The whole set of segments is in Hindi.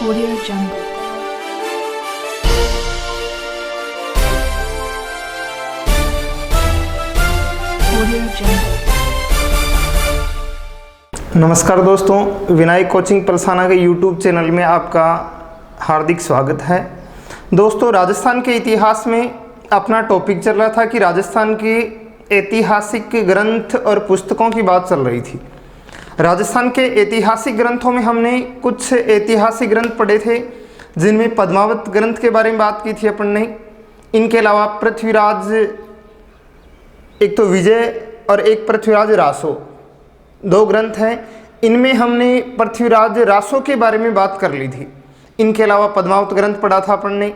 Audio Jungle. Audio Jungle. नमस्कार दोस्तों, विनायक कोचिंग परसाना के यूट्यूब चैनल में आपका हार्दिक स्वागत है। दोस्तों, राजस्थान के इतिहास में अपना टॉपिक चल रहा था कि राजस्थान के ऐतिहासिक ग्रंथ और पुस्तकों की बात चल रही थी। राजस्थान के ऐतिहासिक ग्रंथों में हमने कुछ ऐतिहासिक ग्रंथ पढ़े थे, जिनमें पद्मावत ग्रंथ के बारे में बात की थी अपन ने। इनके अलावा पृथ्वीराज, एक तो विजय और एक पृथ्वीराज रासो, दो ग्रंथ हैं। इनमें हमने पृथ्वीराज रासो के बारे में बात कर ली थी। इनके अलावा पद्मावत ग्रंथ पढ़ा था अपन ने,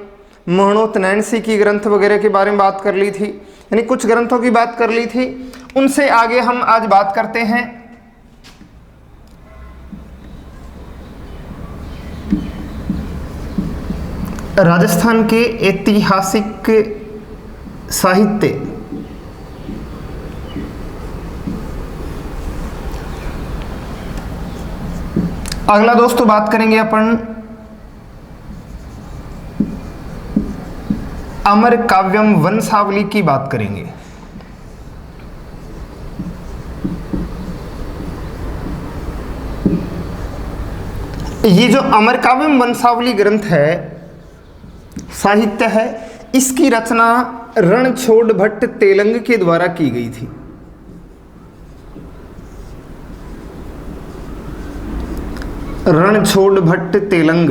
मरणोत नैणसी की ग्रंथ वगैरह के बारे में बात कर ली थी, यानी कुछ ग्रंथों की बात कर ली थी। उनसे आगे हम आज बात करते हैं राजस्थान के ऐतिहासिक साहित्य। अगला दोस्तों बात करेंगे अपन अमर काव्यम वंशावली की बात करेंगे। ये जो अमर काव्यम वंशावली ग्रंथ है, साहित्य है, इसकी रचना रणछोड़ भट्ट तेलंग के द्वारा की गई थी। रणछोड़ भट्ट तेलंग।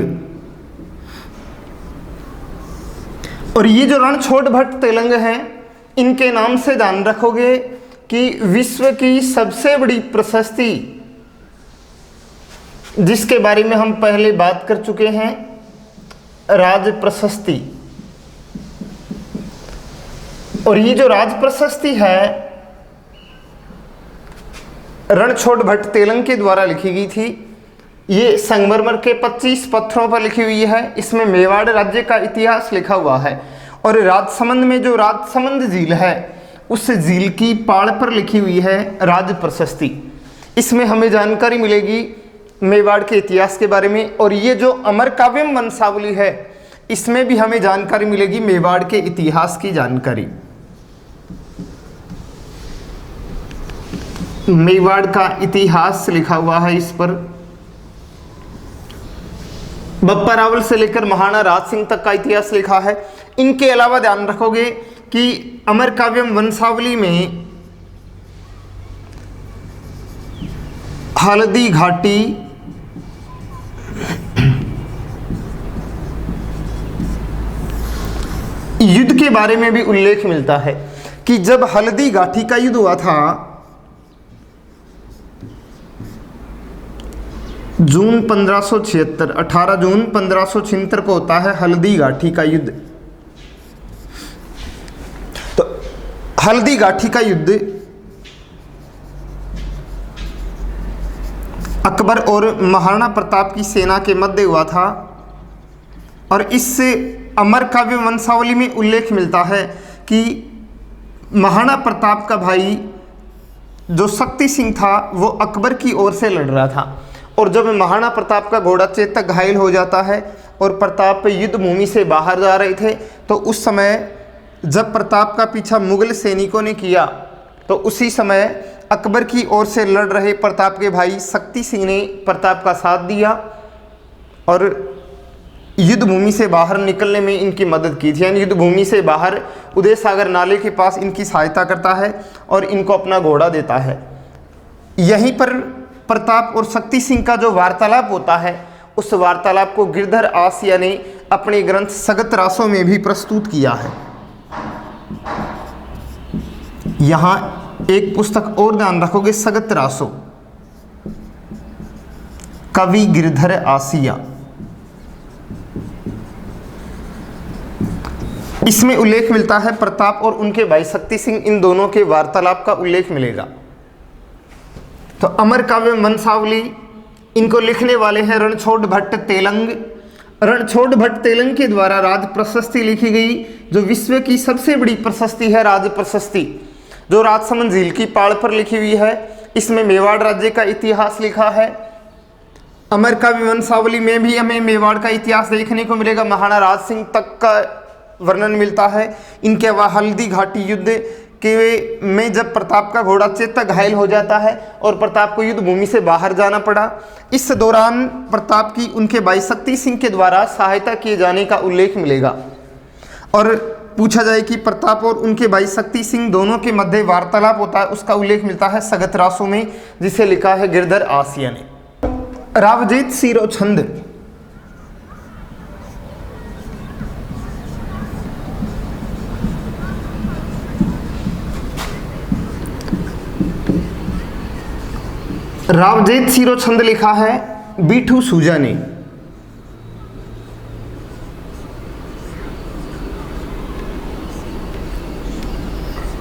और ये जो रणछोड़ भट्ट तेलंग हैं, इनके नाम से जान रखोगे कि विश्व की सबसे बड़ी प्रशस्ति, जिसके बारे में हम पहले बात कर चुके हैं, राज प्रशस्ति। और ये जो राज प्रशस्ति है, रणछोड़ भट्ट तेलंग के द्वारा लिखी गई थी। ये संगमरमर के 25 पत्थरों पर लिखी हुई है। इसमें मेवाड़ राज्य का इतिहास लिखा हुआ है। और राजसमंद में जो राजसमंद झील है, उस झील की पाड़ पर लिखी हुई है राज प्रशस्ति। इसमें हमें जानकारी मिलेगी मेवाड़ के इतिहास के बारे में। और ये जो अमर काव्यम वंशावली है, इसमें भी हमें जानकारी मिलेगी मेवाड़ के इतिहास की जानकारी। मेवाड़ का इतिहास लिखा हुआ है इस पर। बप्पा रावल से लेकर महाराणा राज सिंह तक का इतिहास लिखा है। इनके अलावा ध्यान रखोगे कि अमर काव्यम वंशावली में हल्दी घाटी, युद्ध के बारे में भी उल्लेख मिलता है कि जब हल्दी घाटी का युद्ध हुआ था, जून 1576, 18 जून 1576 को होता है हल्दी घाटी का युद्ध। तो हल्दी घाटी का युद्ध अकबर और महाराणा प्रताप की सेना के मध्य हुआ था। और इससे अमर काव्य वंशावली में उल्लेख मिलता है कि महाराणा प्रताप का भाई जो शक्ति सिंह था, वो अकबर की ओर से लड़ रहा था। और जब महाराणा प्रताप का घोड़ा चेतक घायल हो जाता है और प्रताप युद्ध भूमि से बाहर जा रहे थे, तो उस समय जब प्रताप का पीछा मुगल सैनिकों ने किया, तो उसी समय अकबर की ओर से लड़ रहे प्रताप के भाई शक्ति सिंह ने प्रताप का साथ दिया और युद्ध भूमि से बाहर निकलने में इनकी मदद की थी। यानी युद्ध भूमि से बाहर उदय सागर नाले के पास इनकी सहायता करता है और इनको अपना घोड़ा देता है। यहीं पर प्रताप और शक्ति सिंह का जो वार्तालाप होता है, उस वार्तालाप को गिरधर आसिया ने अपने ग्रंथ सगत रासो में भी प्रस्तुत किया है। यहां एक पुस्तक और ध्यान रखोगे, सगत रासो, कवि गिरधर आसिया। इसमें उल्लेख मिलता है प्रताप और उनके भाई शक्ति सिंह, इन दोनों के वार्तालाप का उल्लेख मिलेगा। तो अमर काव्य वंशावली, इनको लिखने वाले हैं रणछोड़ भट्ट तेलंग। रणछोड़ भट्ट तेलंग के द्वारा राज प्रशस्ति लिखी गई, जो विश्व की सबसे बड़ी प्रशस्ति है, राज प्रशस्ति, जो राजसमंद झील की पाड़ पर लिखी हुई है। इसमें मेवाड़ राज्य का इतिहास लिखा है अमर काव्य वंशावली में भी हमें मेवाड़ का इतिहास देखने को मिलेगा। महाराणा राज सिंह तक का वर्णन मिलता है। इनके अलावा हल्दी घाटी युद्ध के में जब प्रताप का घोड़ा चेतक घायल हो जाता है और प्रताप को युद्ध भूमि से बाहर जाना पड़ा, इस दौरान प्रताप की उनके भाई शक्ति सिंह के द्वारा सहायता किए जाने का उल्लेख मिलेगा। और पूछा जाए कि प्रताप और उनके भाई शक्ति सिंह दोनों के मध्य वार्तालाप होता है, उसका उल्लेख मिलता है सगतरासु में, जिसे लिखा है गिरधर आसिया ने। रावजेत शिरोछंद। रावजेत शिरोछंद लिखा है बीठू सूजा ने।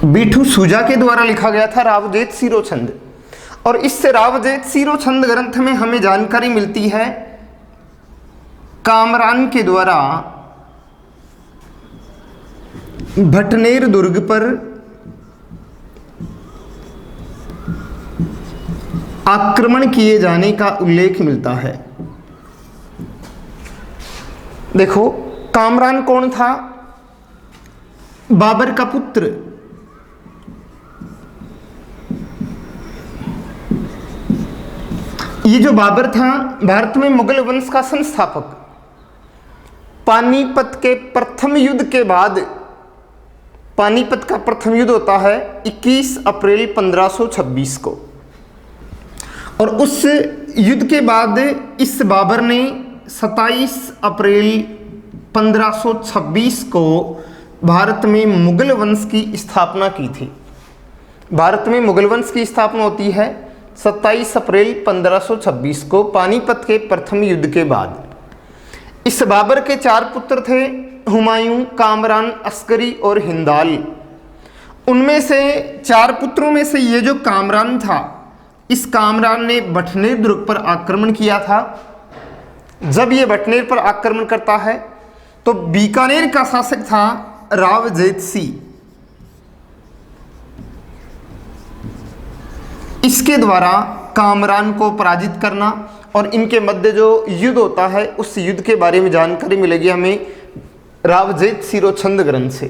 बीठू सूजा के द्वारा लिखा गया था रावजेत शिरोछंद। और इससे रावजेत शिरोछंद ग्रंथ में हमें जानकारी मिलती है कामरान के द्वारा भटनेर दुर्ग पर आक्रमण किए जाने का उल्लेख मिलता है। देखो, कामरान कौन था? बाबर का पुत्र। ये जो बाबर था, भारत में मुगल वंश का संस्थापक। पानीपत के प्रथम युद्ध के बाद, पानीपत का प्रथम युद्ध होता है 21 अप्रैल 1526 को, और उस युद्ध के बाद इस बाबर ने 27 अप्रैल 1526 को भारत में मुगल वंश की स्थापना की थी। भारत में मुगल वंश की स्थापना होती है 27 अप्रैल 1526 को पानीपत के प्रथम युद्ध के बाद। इस बाबर के 4 पुत्र थे, हुमायूं, कामरान, अस्करी और हिंदाल। उनमें से 4 पुत्रों में से ये जो कामरान था, इस कामरान ने भटनेर दुर्ग पर आक्रमण किया था। जब ये भटनेर पर आक्रमण करता है तो बीकानेर का शासक था रावजेत सिंह। इसके द्वारा कामरान को पराजित करना और इनके मध्य जो युद्ध होता है उस युद्ध के बारे में जानकारी मिलेगी हमें रावजेत शिरोछंद ग्रंथ से।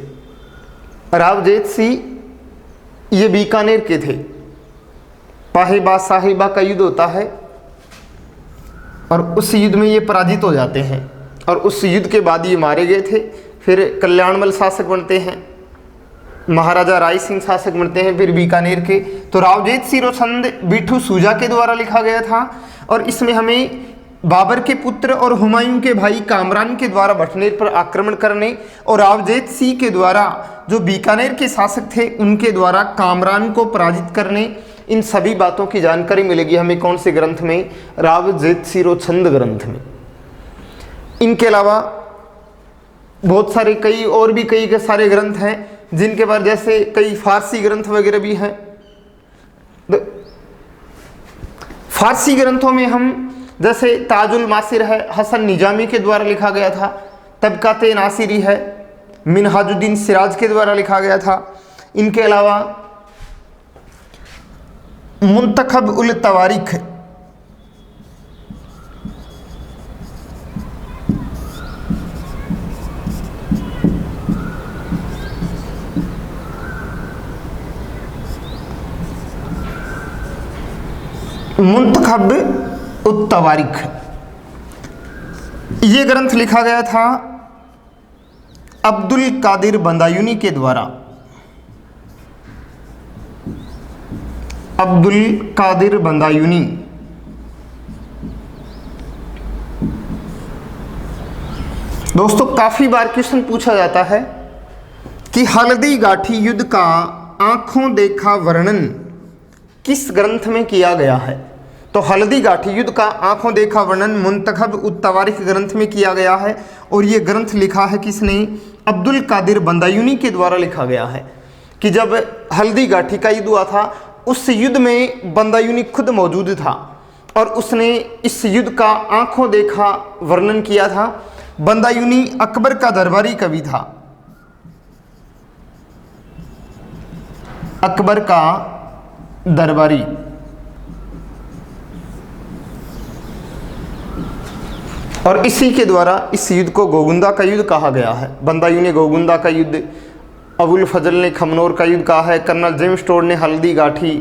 रावजेत सिंह ये बीकानेर के थे। पाहिबा साहिबा का युद्ध होता है और उस युद्ध में ये पराजित हो जाते हैं और उस युद्ध के बाद ये मारे गए थे। फिर कल्याणमल शासक बनते हैं, महाराजा राय सिंह शासक बनते हैं फिर बीकानेर के। तो रावजेत शिरोछंद बीठू सूजा के द्वारा लिखा गया था और इसमें हमें बाबर के पुत्र और हुमायूं के भाई कामरान के द्वारा भटनेर पर आक्रमण करने और रावजेत सिंह के द्वारा जो बीकानेर के शासक थे उनके द्वारा कामरान को पराजित करने, इन सभी बातों की जानकारी मिलेगी हमें कौन से ग्रंथ में? रावजेत शिरोछंद ग्रंथ में। इनके अलावा बहुत सारे कई और भी कई के सारे ग्रंथ हैं जिनके बारे, जैसे कई फारसी ग्रंथ वगैरह भी हैं। फारसी ग्रंथों में हम जैसे ताजुल मासिर है, हसन निजामी के द्वारा लिखा गया था। तबकाते नासिरी है, मिनहाजुद्दीन सिराज के द्वारा लिखा गया था। इनके अलावा मुंतखब उल तवारीख, मुंतखब उल तवारीख, ये ग्रंथ लिखा गया था अब्दुल कादिर बंदायूनी के द्वारा। अब्दुल कादिर बंदायूनी। दोस्तों, काफी बार क्वेश्चन पूछा जाता है कि हल्दी गाठी युद्ध का आंखों देखा वर्णन किस ग्रंथ में किया गया है? तो हल्दी गाठी युद्ध का आंखों देखा वर्णन मुंतखब उल तवारीख ग्रंथ में किया गया है और ये ग्रंथ लिखा है किसने? अब्दुल कादिर बंदायूनी के द्वारा लिखा गया है। कि जब हल्दी गाठी का युद्ध हुआ था उस युद्ध में बंदायूनी खुद मौजूद था और उसने इस युद्ध का आंखों देखा वर्णन किया था। बंदायूनी अकबर का दरबारी कवि था। अकबर का दरबारी। और इसी के द्वारा इस युद्ध को गोगुंदा का युद्ध कहा गया है। बंदायूं ने गोगुंदा का युद्ध, अबुल फजल ने खमनोर का युद्ध कहा है, कर्नल जेम्स टोड ने हल्दी गाठी,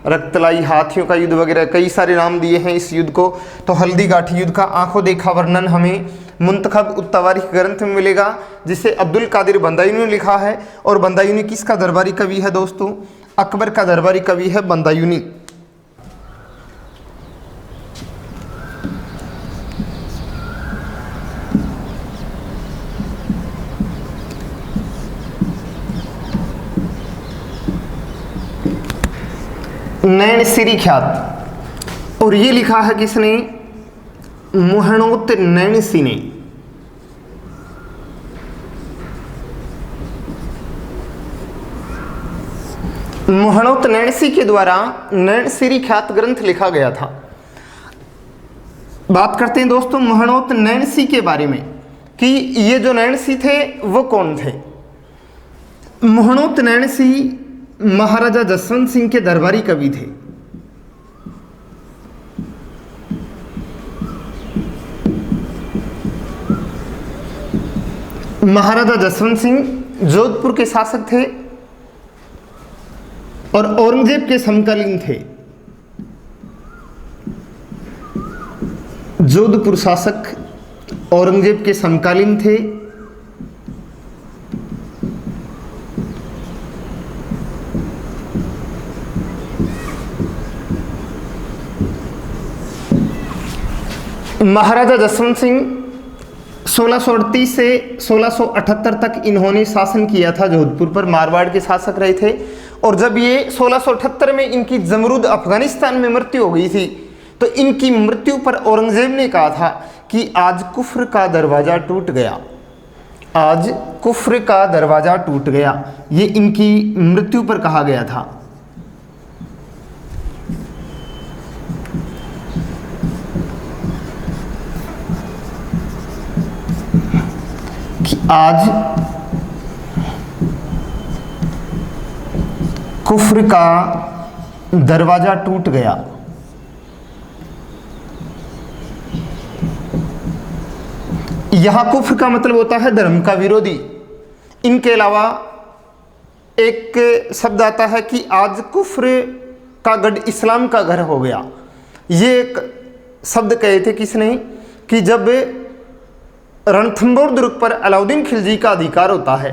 रक्तलाई, हाथियों का युद्ध वगैरह कई सारे नाम दिए हैं इस युद्ध को। तो हल्दी गाठी युद्ध का आंखों देखा वर्णन हमें मुंतखब उत-तवारीख ग्रंथ में मिलेगा, जिसे अब्दुल कादिर बंदायूं ने लिखा है। और बंदायूनी किसका दरबारी कवि है दोस्तों? अकबर का दरबारी कवि है बंदायूनी। नैनसिरी ख्यात, और ये लिखा है किसने? मुहणोत नैनसी ने। मुहणोत नैनसी के द्वारा नैनसिरी ख्यात ग्रंथ लिखा गया था। बात करते हैं दोस्तों मुहणोत नैनसी के बारे में कि ये जो नैनसी थे वो कौन थे। मुहणोत नैनसी महाराजा जसवंत सिंह के दरबारी कवि थे। महाराजा जसवंत सिंह जोधपुर के शासक थे और औरंगजेब के समकालीन थे। जोधपुर शासक औरंगजेब के समकालीन थे। महाराजा जसवंत सिंह 1638 से 1678 तक इन्होंने शासन किया था जोधपुर पर, मारवाड़ के शासक रहे थे। और जब ये 1678 में इनकी जमरूद अफगानिस्तान में मृत्यु हो गई थी, तो इनकी मृत्यु पर औरंगजेब ने कहा था कि आज कुफ्र का दरवाज़ा टूट गया, आज कुफ्र का दरवाज़ा टूट गया। ये इनकी मृत्यु पर कहा गया था। आज कुफ्र का दरवाजा टूट गया। यहां कुफ्र का मतलब होता है धर्म का विरोधी। इनके अलावा एक शब्द आता है कि आज कुफ्र का गढ़ इस्लाम का घर हो गया। ये एक शब्द कहे थे किसने? कि जब रणथंभौर दुर्ग पर अलाउद्दीन खिलजी का अधिकार होता है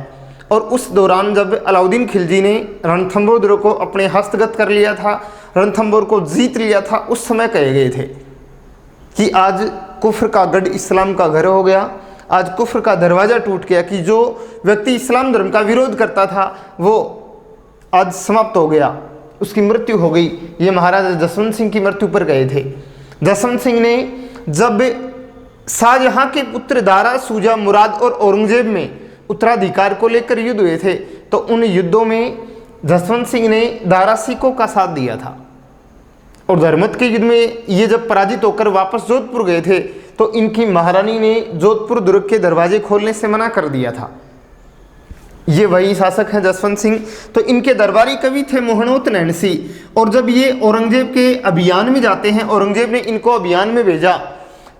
और उस दौरान जब अलाउद्दीन खिलजी ने रणथंभौर दुर्ग को अपने हस्तगत कर लिया था, रणथंभौर को जीत लिया था, उस समय कहे गए थे कि आज कुफ्र का गढ़ इस्लाम का घर हो गया, आज कुफ्र का दरवाज़ा टूट गया, कि जो व्यक्ति इस्लाम धर्म का विरोध करता था वो आज समाप्त हो गया, उसकी मृत्यु हो गई। ये महाराजा जसवंत सिंह की मृत्यु पर गए थे। जसवंत सिंह ने जब शाहजहां के पुत्र दारा, सूजा, मुराद और औरंगजेब में उत्तराधिकार को लेकर युद्ध हुए थे, तो उन युद्धों में जसवंत सिंह ने दारा सिकों का साथ दिया था। और धर्मत के युद्ध में ये जब पराजित होकर वापस जोधपुर गए थे, तो इनकी महारानी ने जोधपुर दुर्ग के दरवाजे खोलने से मना कर दिया था। ये वही शासक हैं जसवंत सिंह। तो इनके दरबारी कवि थे मुहणोत नैनसी। और जब ये औरंगजेब के अभियान में जाते हैं, औरंगजेब ने इनको अभियान में भेजा,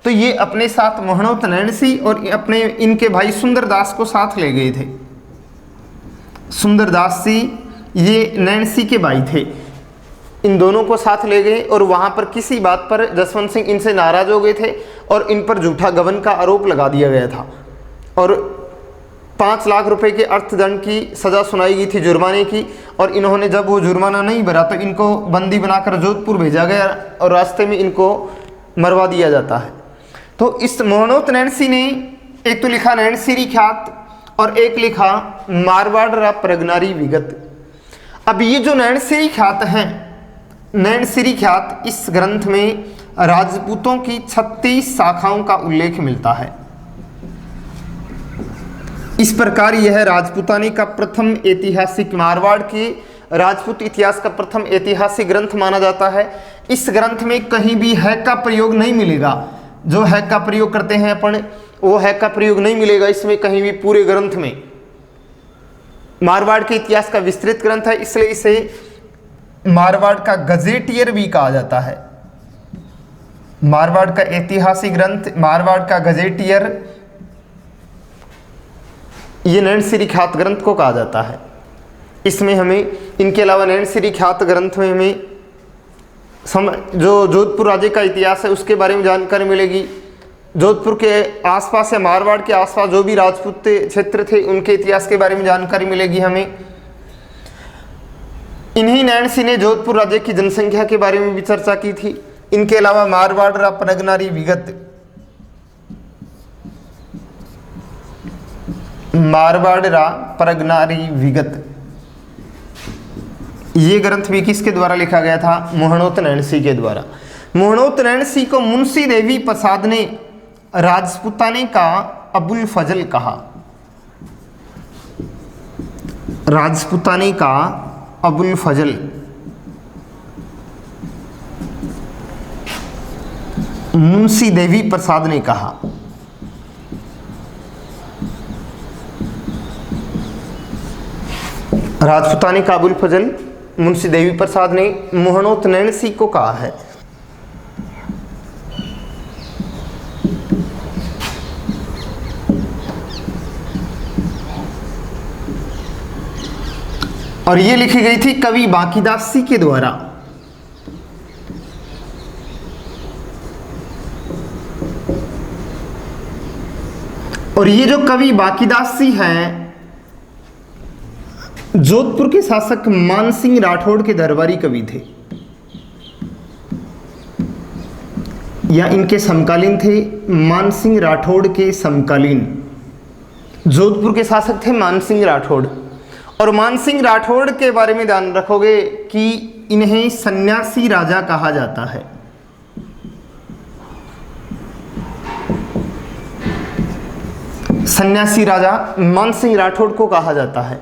तो ये अपने साथ मुहणोत नैनसी और अपने इनके भाई सुंदरदास को साथ ले गए थे। सुंदरदास जी ये नैनसी के भाई थे, इन दोनों को साथ ले गए। और वहाँ पर किसी बात पर जसवंत सिंह इनसे नाराज हो गए थे और इन पर झूठा गबन का आरोप लगा दिया गया था और 5 लाख रुपए के अर्थदंड की सज़ा सुनाई गई थी, जुर्माने की। और इन्होंने जब वो जुर्माना नहीं भरा तो इनको बंदी बनाकर जोधपुर भेजा गया और रास्ते में इनको मरवा दिया जाता है। तो इस मुहणोत नैनसी ने एक तो लिखा नैनसिरी ख्यात और एक लिखा मारवाड़ रा प्रगनारी विगत। अब ये जो नैनसिरी ख्यात है, नैनसिरी ख्यात, इस ग्रंथ में राजपूतों की 36 शाखाओं का उल्लेख मिलता है। इस प्रकार यह राजपूतानी का प्रथम ऐतिहासिक, मारवाड़ के राजपूत इतिहास का प्रथम ऐतिहासिक ग्रंथ माना जाता है। इस ग्रंथ में कहीं भी हैक का प्रयोग नहीं मिलेगा। जो हैक का प्रयोग करते हैं अपन, वो हैक का प्रयोग नहीं मिलेगा इसमें कहीं भी पूरे ग्रंथ में। मारवाड़ के इतिहास का विस्तृत ग्रंथ है, इसलिए इसे मारवाड़ का गजेटियर भी कहा जाता है। मारवाड़ का ऐतिहासिक ग्रंथ, मारवाड़ का गजेटियर, ये नैनसिरी ख्यात ग्रंथ को कहा जाता है। इसमें हमें इनके अलावा नैनसिरी ख्यात ग्रंथ में हमें जो जोधपुर राज्य का इतिहास है उसके बारे में जानकारी मिलेगी। जोधपुर के आसपास या मारवाड़ के आसपास जो भी राजपूत क्षेत्र थे उनके इतिहास के बारे में जानकारी मिलेगी हमें। इन्हीं नैनसिंह ने जोधपुर राज्य की जनसंख्या के बारे में भी चर्चा की थी। इनके अलावा मारवाड़ रा परगनारी विगत, मारवाड़ रा परगनारी विगत, ये ग्रंथ भी किसके द्वारा लिखा गया था? मोहनोत नैनसिंह के द्वारा। मोहनोत नैनसिंह को मुंशी देवी प्रसाद ने राजपुताने का अबुल फजल कहा। राजपुताने का अबुल फजल, मुंशी देवी प्रसाद ने कहा। राजपुताने का अबुल फजल मुंशी देवी प्रसाद ने मोहनोत नैनसिंह को कहा है। और ये लिखी गई थी कवि बांकीदास जी के द्वारा। और ये जो कवि बांकीदास जी हैं जोधपुर के शासक मानसिंह राठौड़ के दरबारी कवि थे या इनके समकालीन थे। मानसिंह राठौड़ के समकालीन जोधपुर के शासक थे मानसिंह राठौड़। और मानसिंह राठौड़ के बारे में ध्यान रखोगे कि इन्हें सन्यासी राजा कहा जाता है। सन्यासी राजा मानसिंह राठौड़ को कहा जाता है।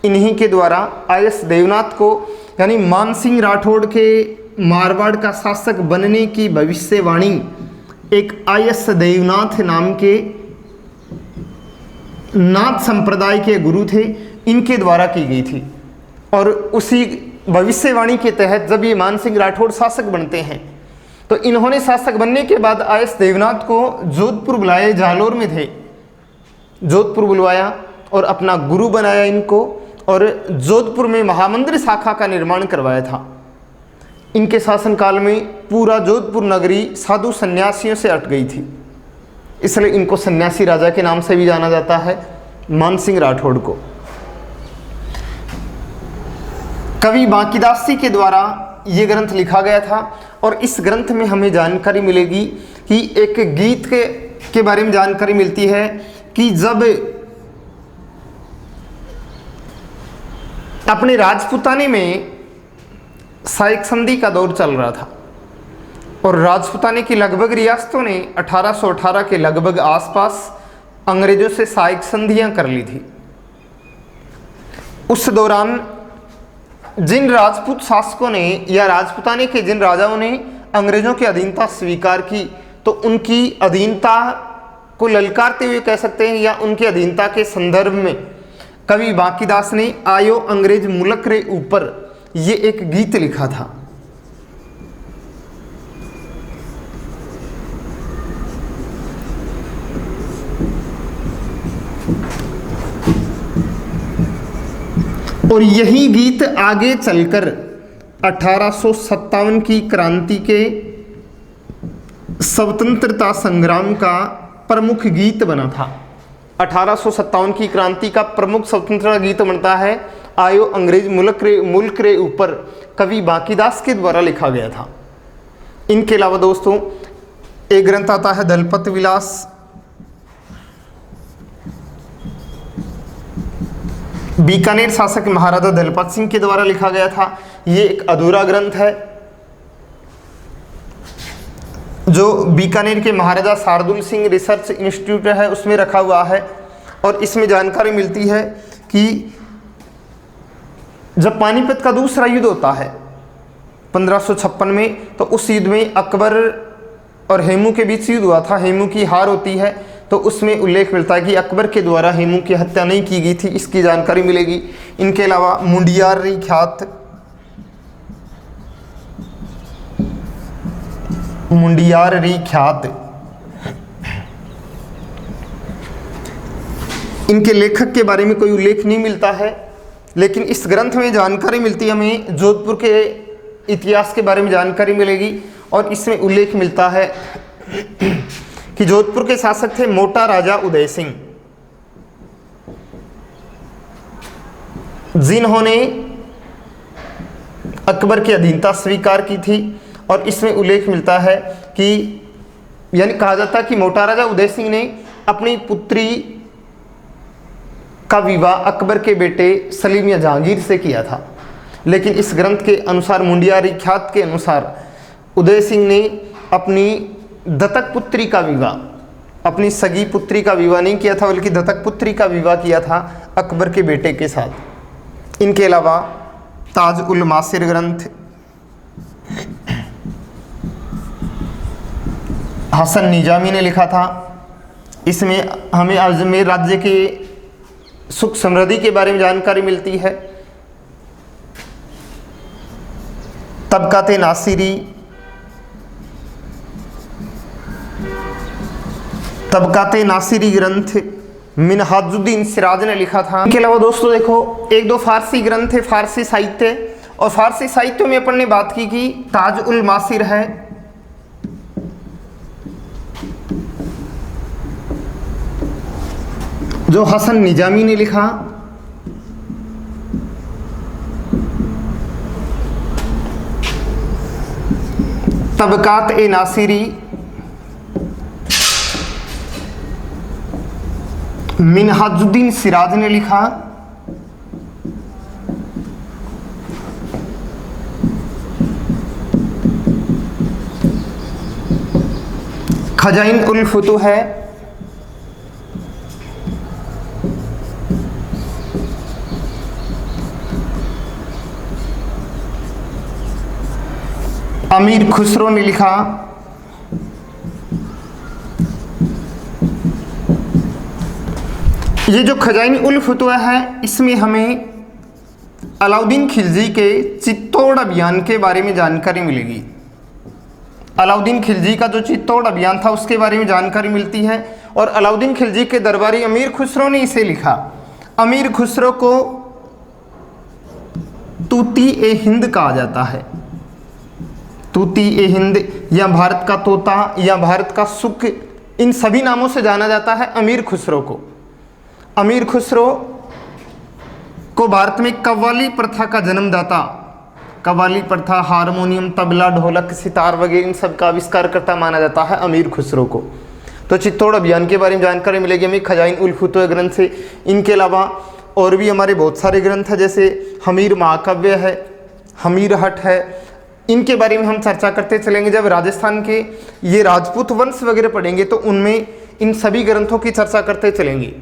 इन्हीं के द्वारा आईएस देवनाथ को, यानी मानसिंह राठौड़ के मारवाड़ का शासक बनने की भविष्यवाणी एक आईएस देवनाथ नाम के नाथ संप्रदाय के गुरु थे, इनके द्वारा की गई थी। और उसी भविष्यवाणी के तहत जब ये मानसिंह राठौड़ शासक बनते हैं तो इन्होंने शासक बनने के बाद आईएस देवनाथ को जोधपुर बुलाए, जालोर में थे, जोधपुर बुलवाया और अपना गुरु बनाया इनको, और जोधपुर में महामंदिर शाखा का निर्माण करवाया था। इनके शासनकाल में पूरा जोधपुर नगरी साधु सन्यासियों से अट गई थी, इसलिए इनको सन्यासी राजा के नाम से भी जाना जाता है, मानसिंह राठौड़ को। कवि बांकीदास जी के द्वारा ये ग्रंथ लिखा गया था। और इस ग्रंथ में हमें जानकारी मिलेगी कि एक गीत के बारे में जानकारी मिलती है कि जब अपने राजपुताने में साइक संधि का दौर चल रहा था और राजपुताने की लगभग रियासतों ने 1818 के लगभग आसपास अंग्रेजों से साइक संधियां कर ली थी। उस दौरान जिन राजपूत शासकों ने या राजपुताने के जिन राजाओं ने अंग्रेजों की अधीनता स्वीकार की तो उनकी अधीनता को ललकारते हुए कह सकते हैं या उनकी अधीनता के संदर्भ में कवि बांकीदास ने आयो अंग्रेज मुल्क रे ऊपर ये एक गीत लिखा था। और यही गीत आगे चलकर 1857 की क्रांति के स्वतंत्रता संग्राम का प्रमुख गीत बना था। 1857 की क्रांति का प्रमुख स्वतंत्रता गीत बनता है आयो अंग्रेज मुल्क रे ऊपर, कवि बांकीदास के द्वारा लिखा गया था। इनके अलावा दोस्तों एक ग्रंथ आता है दलपत विलास, बीकानेर शासक महाराजा दलपत सिंह के द्वारा लिखा गया था। ये एक अधूरा ग्रंथ है जो बीकानेर के महाराजा शार्दुल सिंह रिसर्च इंस्टीट्यूट है उसमें रखा हुआ है। और इसमें जानकारी मिलती है कि जब पानीपत का दूसरा युद्ध होता है 1556 में, तो उस युद्ध में अकबर और हेमू के बीच युद्ध हुआ था। हेमू की हार होती है तो उसमें उल्लेख मिलता है कि अकबर के द्वारा हेमू की हत्या नहीं की गई थी, इसकी जानकारी मिलेगी। इनके अलावा मुंडियारी ख्यात मुंडियारी ख्यात। इनके लेखक के बारे में कोई उल्लेख नहीं मिलता है, लेकिन इस ग्रंथ में जानकारी मिलती है हमें जोधपुर के इतिहास के बारे में जानकारी मिलेगी। और इसमें उल्लेख मिलता है कि जोधपुर के शासक थे मोटा राजा उदय सिंह, जिन्होंने अकबर की अधीनता स्वीकार की थी। और इसमें उल्लेख मिलता है कि यानी कहा जाता है कि मोटा राजा उदय सिंह ने अपनी पुत्री का विवाह अकबर के बेटे सलीम या जहांगीर से किया था। लेकिन इस ग्रंथ के अनुसार, मुंडियारी ख्यात के अनुसार, उदय सिंह ने अपनी दत्तक पुत्री का विवाह, अपनी सगी पुत्री का विवाह नहीं किया था, बल्कि दत्तक पुत्री का विवाह किया था अकबर के बेटे के साथ। इनके अलावा ताज उल मासिर ग्रंथ हसन निजामी ने लिखा था। इसमें हमें अजमेर राज्य के सुख समृद्धि के बारे में जानकारी मिलती है। तबकाते नासिरी, तबकाते नासिरी ग्रंथ मिनहाजुद्दीन सिराज ने लिखा था। इनके अलावा दोस्तों देखो, एक दो फारसी ग्रंथ है, फारसी साहित्य। और फारसी साहित्य में अपन ने बात की कि ताज उल मासिर है, जो हसन निजामी ने लिखा। तबकात ए नासिरी मिनहाजुद्दीन सिराज ने लिखा। खजाइन उल फुतूह है, अमीर खुसरो ने लिखा। ये जो खजाइन उल फुतूह है, इसमें हमें अलाउद्दीन खिलजी के चित्तौड़ अभियान के बारे में जानकारी मिलेगी। अलाउद्दीन खिलजी का जो चित्तौड़ अभियान था उसके बारे में जानकारी मिलती है। और अलाउद्दीन खिलजी के दरबारी अमीर खुसरो ने इसे लिखा। अमीर खुसरो को तूती ए हिंद कहा जाता है। तूती ए हिंद या भारत का तोता या भारत का सुख, इन सभी नामों से जाना जाता है अमीर खुसरो को। अमीर खुसरो को भारत में कव्वाली प्रथा का जन्मदाता, कव्वाली प्रथा, हारमोनियम, तबला, ढोलक, सितार वगैरह इन सब का आविष्कार करता माना जाता है अमीर खुसरो को। तो चित्तौड़ अभियान के बारे में जानकारी मिलेगी हमें खजाइन उल फुतूह ग्रंथ से। इनके अलावा और भी हमारे बहुत सारे ग्रंथ हैं, जैसे हमीर महाकाव्य है, हमीर हट है। इनके बारे में हम चर्चा करते चलेंगे। जब राजस्थान के ये राजपूत वंश वगैरह पढ़ेंगे तो उनमें इन सभी ग्रंथों की चर्चा करते चलेंगे।